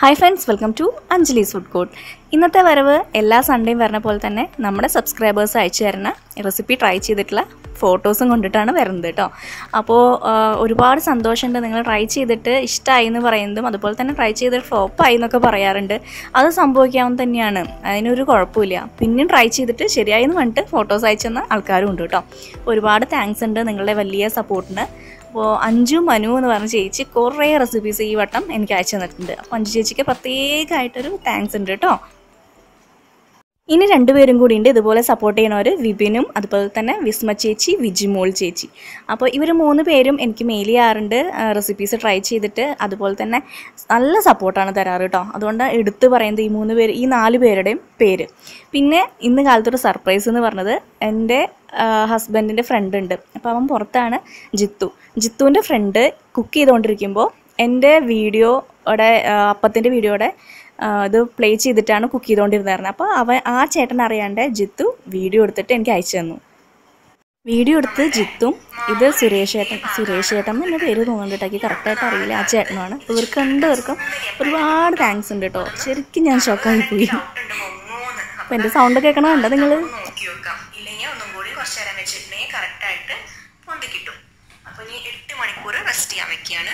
Hi friends, welcome to Anjali's Food Court. ഇന്നത്തെ വരവ് എല്ലാ സൺഡേയും വരുന്ന പോലെ തന്നെ നമ്മുടെ സബ്സ്ക്രൈബേഴ്സ് അയച്ചു തരുന്ന റെസിപ്പി ട്രൈ ചെയ്തിട്ടുള്ള ഫോട്ടോസും കൊണ്ടിട്ടാണ് വരുന്നത് കേട്ടോ. അപ്പോൾ ഒരുപാട് സന്തോഷമുണ്ട് നിങ്ങൾ ട്രൈ ചെയ്തിട്ട് ഇഷ്ടമായി എന്ന് പറയുന്നതും അതുപോലെ തന്നെ ട്രൈ ചെയ്തിട്ട് ഫ്ലോപ്പായി എന്നൊക്കെ പറയാറുണ്ട്. അത് സംഭവിക്കാവുന്ന തന്നെയാണ്, അതിനൊരു കുഴപ്പമില്ല. പിന്നെയും ട്രൈ ചെയ്തിട്ട് ശരിയായി എന്ന് പറഞ്ഞിട്ട് ഫോട്ടോസ് അയച്ചു തന്ന ആൾക്കാരും ഉണ്ട് കേട്ടോ. ഒരുപാട് താങ്ക്സ് ഉണ്ട് നിങ്ങളുടെ വലിയ സപ്പോർട്ടിന്. അപ്പോൾ അഞ്ജു മനു എന്ന് പറഞ്ഞ ചേച്ചി കുറേ റെസിപ്പീസ് ഈ വട്ടം എനിക്ക് അയച്ചു തന്നിട്ടുണ്ട്. അപ്പോൾ അഞ്ജു ചേച്ചിക്ക് പ്രത്യേകമായിട്ടൊരു താങ്ക്സ് ഉണ്ട് കേട്ടോ. ഇനി രണ്ടുപേരും കൂടി ഉണ്ട് ഇതുപോലെ സപ്പോർട്ട് ചെയ്യണവർ, വിപിനും അതുപോലെ തന്നെ വിസ്മ ചേച്ചി, വിജിമോൾ ചേച്ചി. അപ്പോൾ ഇവർ 3 പേരും എനിക്ക് മെയിൽ ചെയ്യാറുണ്ട് റെസിപ്പീസ് ട്രൈ ചെയ്തിട്ട്. അതുപോലെ തന്നെ നല്ല സപ്പോർട്ടാണ് തരാറ് കേട്ടോ. അതുകൊണ്ട് എടുത്ത് പറയുന്നത് ഈ 4 പേരുടെയും പേര്. പിന്നെ ഇന്ന് കാലത്തൊരു സർപ്രൈസ് എന്ന് പറഞ്ഞത് എൻ്റെ ഹസ്ബൻഡിൻ്റെ ഫ്രണ്ട് ഉണ്ട്. അപ്പോൾ അവൻ പുറത്താണ്, ജിത്തുവിൻ്റെ ഫ്രണ്ട് കുക്ക് ചെയ്തുകൊണ്ടിരിക്കുമ്പോൾ എൻ്റെ വീഡിയോയുടെ അപ്പത്തിൻ്റെ വീഡിയോയുടെ ഇത് പ്ലേ ചെയ്തിട്ടാണ് കുക്ക് ചെയ്തുകൊണ്ടിരുന്നായിരുന്നത്. അപ്പോൾ ആ ചേട്ടൻ അറിയാണ്ട് ജിത്തു വീഡിയോ എടുത്തിട്ട് എനിക്ക് അയച്ചു തന്നു. വീഡിയോ എടുത്ത് ജിത്തും, ഇത് സുരേഷ് ചേട്ടൻ എൻ്റെ പേര് തോന്നുന്നുണ്ട് കേട്ടോ, കറക്റ്റായിട്ട് അറിയില്ല, ആ ചേട്ടനുമാണ്. ഇവർക്ക് രണ്ടുപേർക്കും ഒരുപാട് താങ്ക്സ് ഉണ്ട് കേട്ടോ. ശരിക്കും ഞാൻ ഷോക്കായി പോയി. അപ്പോൾ എൻ്റെ സൗണ്ട് കേൾക്കണമുണ്ടോ നിങ്ങൾ? കറക്റ്റായിട്ട് പൊന്തി കിട്ടും. അപ്പോൾ ഇനി 8 മണിക്കൂർ റെസ്റ്റ് ചെയ്യാൻ വെക്കുകയാണ്.